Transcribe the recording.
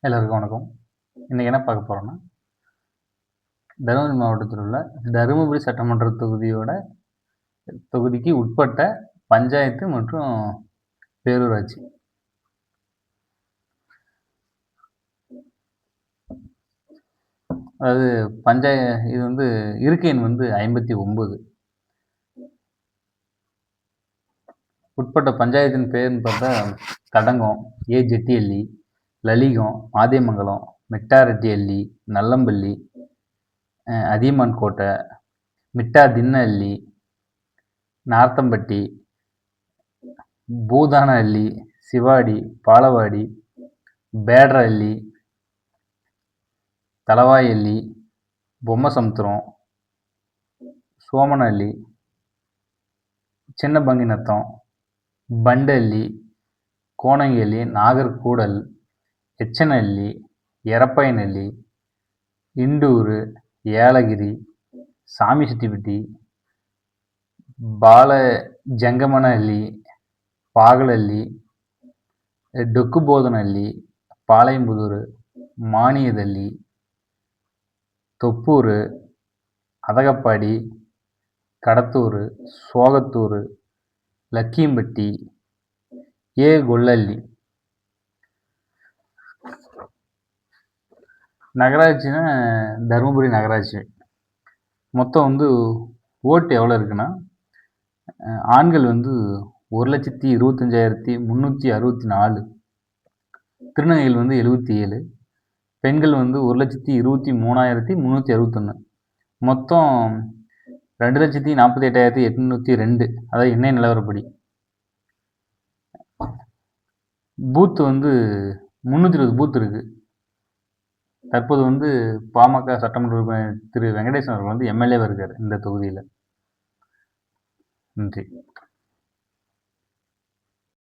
எல்லாருக்கும் வணக்கம். இன்றைக்கி என்ன பார்க்க போகிறோன்னா, தருமபுரி மாவட்டத்தில் உள்ள தருமபுரி சட்டமன்ற தொகுதிக்கு உட்பட்ட பஞ்சாயத்து மற்றும் பேரூராட்சி. அதாவது இது இருக்கை எண் 59. உட்பட்ட பஞ்சாயத்தின் பேர்னு பார்த்தா தடங்கம், ஜெட்டியள்ளி, லலிகம், ஆதிமங்கலம், மிட்டாரெட்டியள்ளி, நல்லம்பள்ளி, அதியமான் கோட்டை, மிட்டா தின்னஹள்ளி, நார்த்தம்பட்டி, பூதானஹள்ளி, சிவாடி, பாலவாடி, பேடரஹள்ளி, தலவாயಹಳ್ಳಿ, பொம்மசமுத்திரம், சோமனஹள்ளி, சின்னபங்கிநத்தம், ಬಂಡಹಳ್ಳಿ, கோணங்கிಹಳ್ಳಿ, நாகர்கூடல், எச்சனஹள்ளி, எரப்பையனஹள்ளி, ಇಂಡೂರು, ஏலகிரி, சாமிசெட்டிப்பட்டி, ಬಾಲಜಂಗಮನಹಳ್ಳಿ, பாகலஹள்ளி, டொக்குபோதனஹள்ளி, பாளையம்புதூர், மானியதஹள்ளி, தொப்பூர், அதகப்பாடி, கடத்தூர், சோகத்தூர், லக்கியம்பட்டி, கொல்லஹள்ளி. நகராட்சினா தருமபுரி நகராட்சி. மொத்தம் ஓட்டு எவ்வளோ இருக்குன்னா, ஆண்கள் 1,25,364, திருநங்கைகள் 77, பெண்கள் 1,23,361, மொத்தம் 2,48,802. அதாவது இன்றைய நிலவரப்படி. பூத்து 320 பூத் இருக்குது. தற்போது பாமக சட்டமன்ற உறுப்பினர் திரு வெங்கடேசன் அவர்கள் எம்எல்ஏவாக இருக்கார் இந்த தொகுதியில். நன்றி.